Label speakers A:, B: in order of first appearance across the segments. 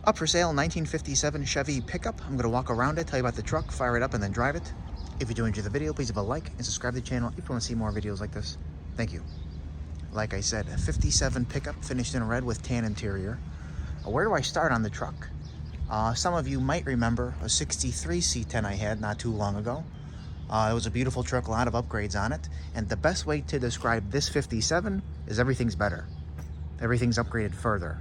A: Up for sale, 1957 Chevy pickup. I'm going to walk around it, tell you about the truck, fire it up, and then drive it. If you do enjoy the video, please leave a like and subscribe to the channel if you want to see more videos like this. Thank you. Like I said, a 57 pickup finished in red with tan interior. Where do I start on the truck? Some of you might remember a 63 C10 I had not too long ago. It was a beautiful truck, a lot of upgrades on it. And the best way to describe this 57 is everything's better. Everything's upgraded further.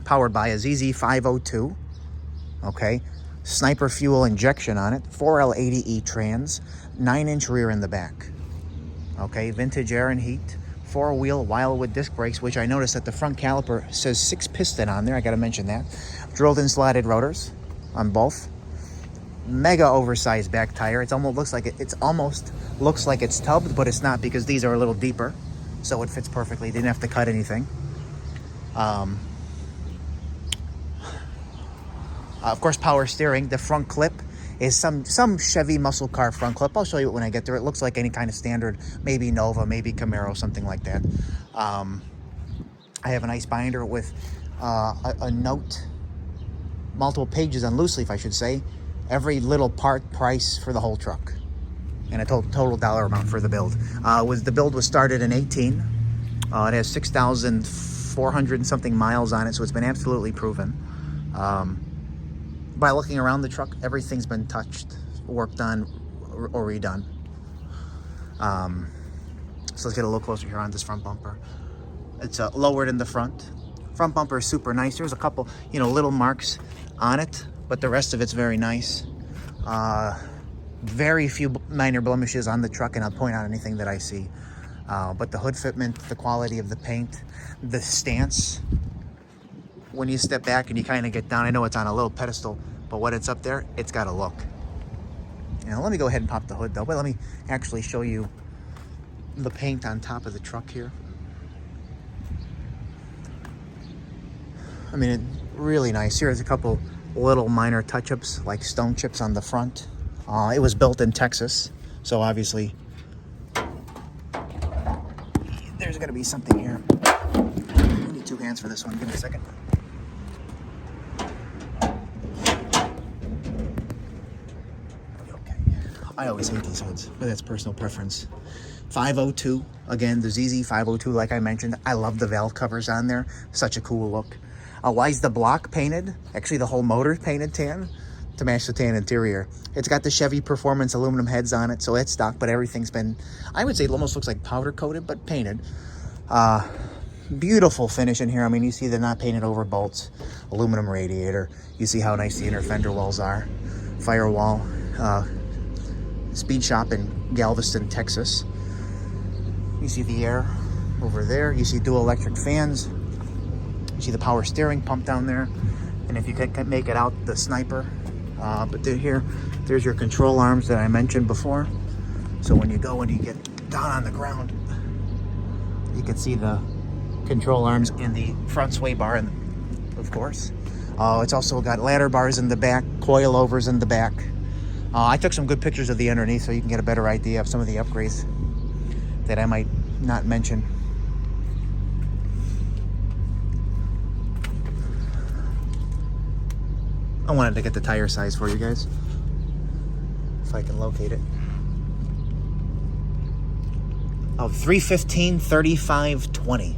A: Powered by a ZZ502, okay, sniper fuel injection on it, 4L80E trans, 9-inch rear in the back, okay, vintage air and heat, 4-wheel Wilwood disc brakes, which I noticed that the front caliper says 6-piston on there. I got to mention that. Drilled in slotted rotors on both. Mega oversized back tire. It almost looks like it's tubbed, but it's not, because these are a little deeper, so it fits perfectly. Didn't have to cut anything. Of course, power steering. The front clip is some Chevy muscle car front clip. I'll show you it when I get there. It looks like any kind of standard, maybe Nova, maybe Camaro, something like that. I have a nice binder with a note, multiple pages on loose leaf, I should say. Every little part price for the whole truck, and a total dollar amount for the build. The build was started in 18. It has 6,400 and something miles on it, so it's been absolutely proven. By looking around the truck, everything's been touched, worked on, or redone. So let's get a little closer here on this front bumper. It's lowered in the front. Front bumper is super nice. There's a couple, little marks on it, but the rest of it's very nice. Very few minor blemishes on the truck, and I'll point out anything that I see. But the hood fitment, the quality of the paint, the stance, when you step back and you kind of get down, I know it's on a little pedestal, but when it's up there, it's got a look. Let me go ahead and pop the hood though, but let me actually show you the paint on top of the truck here. I mean, it's really nice. Here's a couple little minor touch-ups, like stone chips on the front. It was built in Texas, so obviously there's gonna be something here. I need two hands for this one. Give me a second. I always hate these hoods, but that's personal preference. 502, again, the ZZ502, like I mentioned. I love the valve covers on there. Such a cool look. Why is the block painted? Actually, the whole motor's painted tan to match the tan interior. It's got the Chevy Performance aluminum heads on it, so it's stock, but everything's been, I would say it almost looks like powder coated, but painted. Beautiful finish in here. I mean, you see the not painted over bolts, aluminum radiator. You see how nice the inner fender wells are. Firewall. Speed shop in Galveston, Texas. You see the air over there. You see dual electric fans. You see the power steering pump down there. And if you can make it out, the sniper. But there's your control arms that I mentioned before. So when you go and you get down on the ground, you can see the control arms and the front sway bar, of course. It's also got ladder bars in the back, coilovers in the back. I took some good pictures of the underneath so you can get a better idea of some of the upgrades that I might not mention. I wanted to get the tire size for you guys, if I can locate it. Of 315, 35, 20.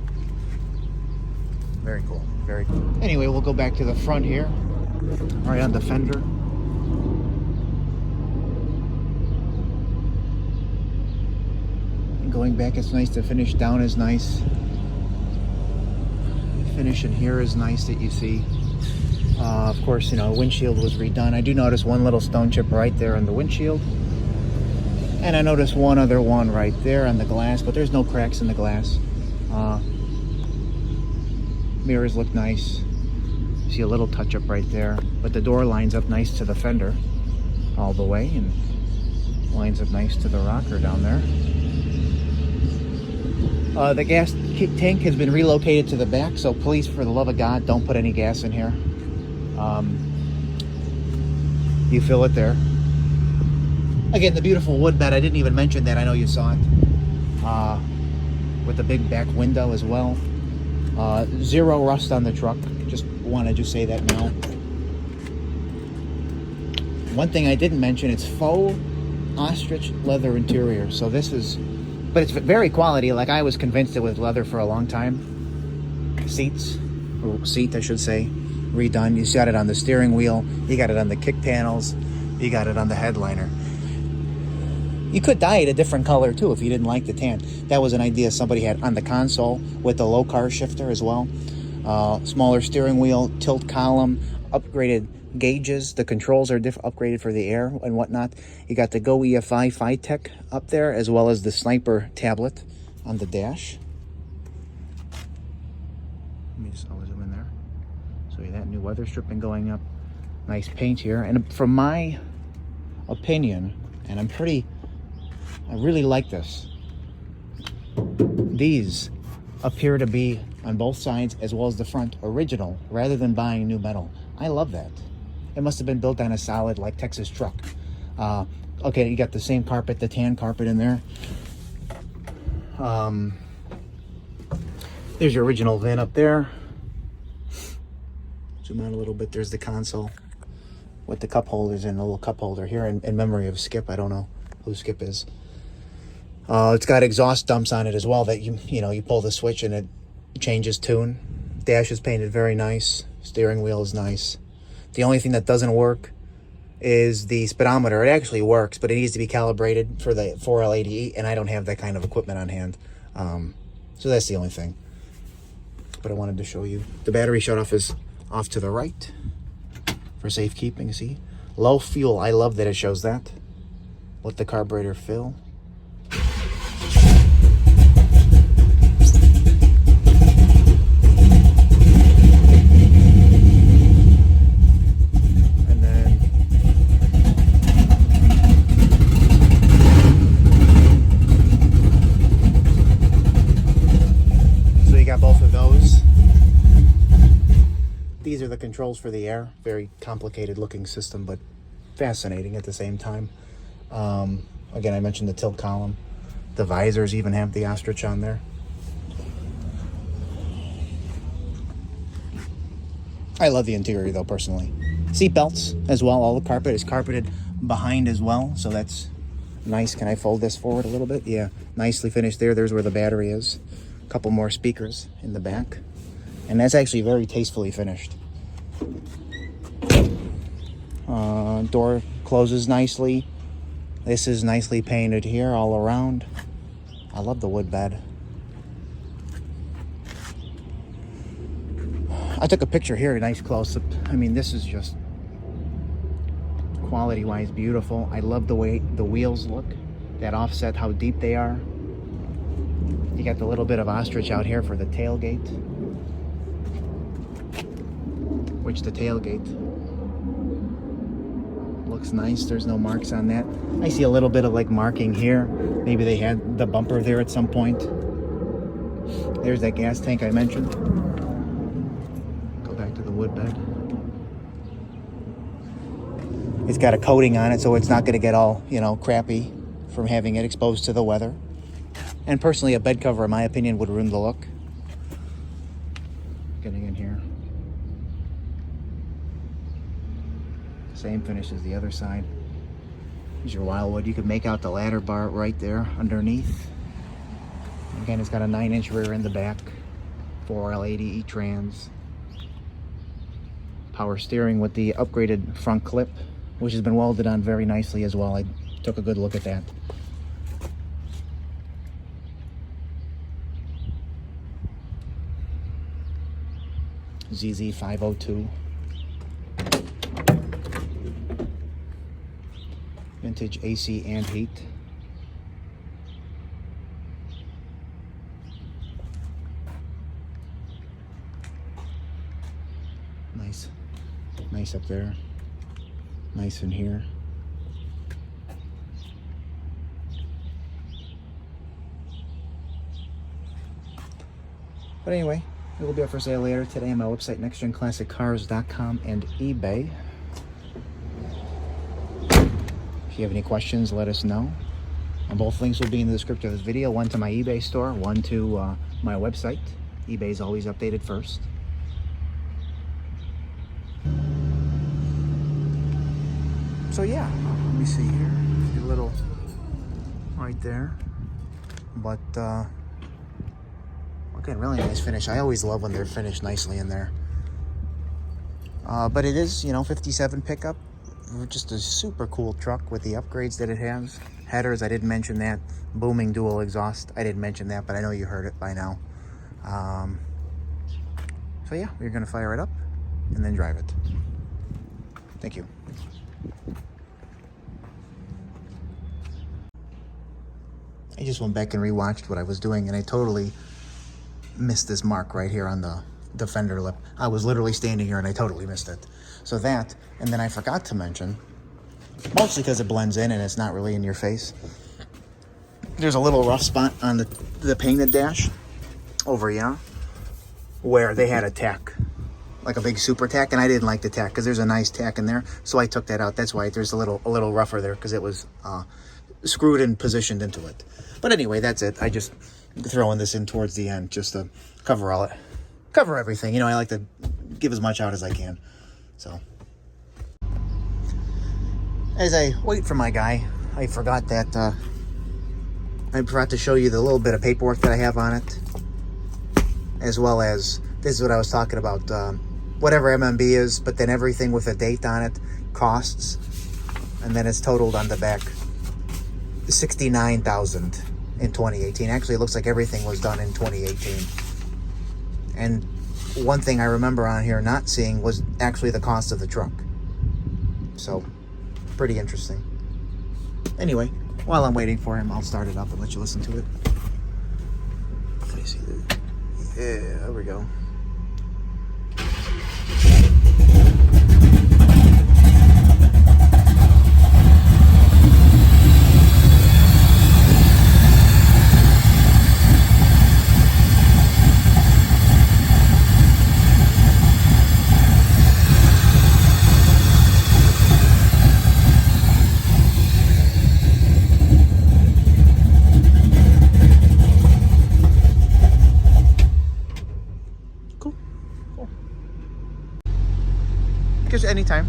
A: Very cool, very cool. Anyway, we'll go back to the front here, right on the fender. Going back, it's nice. The finish down is nice. The finish in here is nice that you see. Of course, windshield was redone. I do notice one little stone chip right there on the windshield. And I noticed one other one right there on the glass, but there's no cracks in the glass. Mirrors look nice. You see a little touch up right there, but the door lines up nice to the fender all the way, and lines up nice to the rocker down there. The gas tank has been relocated to the back, so please, for the love of God, don't put any gas in here. You fill it there. Again, the beautiful wood bed, I didn't even mention that. I know you saw it. With the big back window as well. Zero rust on the truck. Just wanted to say that now. One thing I didn't mention, it's faux ostrich leather interior. So this is, but it's very quality. Like, I was convinced it was leather for a long time. Seats, or seat I should say, redone. You got it on the steering wheel. You got it on the kick panels. You got it on the headliner. You could dye it a different color too if you didn't like the tan. That was an idea somebody had on the console with the low car shifter as well. Smaller steering wheel, tilt column, upgraded gauges. The controls are upgraded for the air and whatnot. You got the Go EFI Tech up there, as well as the Sniper tablet on the dash. Let me just zoom in there. So you that new weather stripping going up. Nice paint here. And from my opinion, and I really like this. These appear to be on both sides as well as the front original, rather than buying new metal. I love that. It must have been built on a solid, like, Texas truck. Okay, you got the same carpet, the tan carpet in there. There's your original VIN up there. Zoom out a little bit. There's the console with the cup holders and a little cup holder here in memory of Skip. I don't know who Skip is. It's got exhaust dumps on it as well that you pull the switch and it changes tune. Dash is painted very nice. Steering wheel is nice. The only thing that doesn't work is the speedometer. It actually works, but it needs to be calibrated for the 4L80E, and I don't have that kind of equipment on hand. So that's the only thing. But I wanted to show you. The battery shutoff is off to the right for safekeeping, see? Low fuel, I love that it shows that. Let the carburetor fill. These are the controls for the air. Very complicated looking system, but fascinating at the same time. Again, I mentioned the tilt column. The visors even have the Ostrich on there. I love the interior though, personally. Seat belts as well. All the carpet is carpeted behind as well, so that's nice. Can I fold this forward a little bit? Yeah, nicely finished there. There's where the battery is. A couple more speakers in the back. And that's actually very tastefully finished. Door closes nicely. This is nicely painted here all around. I love the wood bed. I took a picture here, a nice close-up. I mean, this is just quality-wise beautiful. I love the way the wheels look. That offset, how deep they are. You got the little bit of Ostrich out here for the tailgate. Which the tailgate looks nice. There's no marks on that. I see a little bit of like marking here. Maybe they had the bumper there at some point. There's that gas tank I mentioned. Go back to the wood bed. It's got a coating on it, so it's not going to get all, crappy from having it exposed to the weather. And personally, a bed cover, in my opinion, would ruin the look. Getting in here. Same finish as the other side. Here's your Wilwood. You can make out the ladder bar right there underneath. Again, it's got a 9-inch rear in the back. 4L80E trans. Power steering with the upgraded front clip, which has been welded on very nicely as well. I took a good look at that. ZZ502. Vintage AC and heat. Nice up there. Nice in here. But anyway, it will be up for sale later today on my website, nextgenclassiccars.com and eBay. If you have any questions, let us know. And both links will be in the description of this video. One to my eBay store, one to my website. eBay is always updated first. So yeah, let me see here. See a little right there. But again, really nice finish. I always love when they're finished nicely in there. But it is, 57 pickup. Just a super cool truck with the upgrades that it has. Headers, I didn't mention that. Booming dual exhaust, I didn't mention that, but I know you heard it by now. So yeah, we're gonna fire it up and then drive it. Thank you. I just went back and rewatched what I was doing, and I totally missed this mark right here on the fender lip. I was literally standing here and I totally missed it. So that, and then I forgot to mention, mostly because it blends in and it's not really in your face, there's a little rough spot on the painted dash over here where they had a tack, like a big super tack, and I didn't like the tack because there's a nice tack in there, so I took that out. That's why there's a little rougher there, because it was screwed and positioned into it. But anyway, that's it. I just throwing this in towards the end just to cover everything. I like to give as much out as I can. So as I wait for my guy, I forgot that I forgot to show you the little bit of paperwork that I have on it, as well as this is what I was talking about, whatever MMB is, but then everything with a date on it, costs, and then it's totaled on the back, $69,000 in 2018. Actually, it looks like everything was done in 2018. And one thing I remember on here not seeing was actually the cost of the truck. So, pretty interesting. Anyway, while I'm waiting for him, I'll start it up and let you listen to it. Let me see. Yeah, there we go. Just anytime.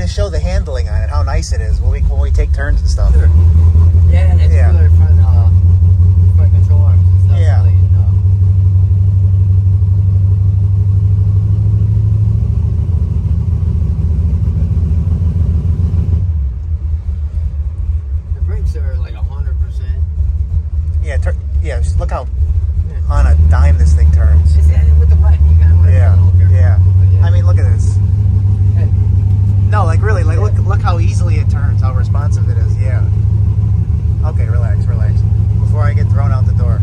A: Show the handling on it, how nice it is when we take turns and stuff.
B: Sure. Yeah, it's good front control arms and stuff.
A: Yeah.
B: Really, the brakes are like 100%.
A: Yeah, yeah. Just look how on a dime this thing turns.
B: It's with the wet, you gotta wet it a little careful.
A: Yeah.
B: Yeah.
A: I mean, look at this. No, like really, like look how easily it turns, how responsive it is. Yeah. Okay, relax. Before I get thrown out the door.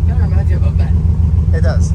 B: Kind of reminds you of a vet.
A: It does.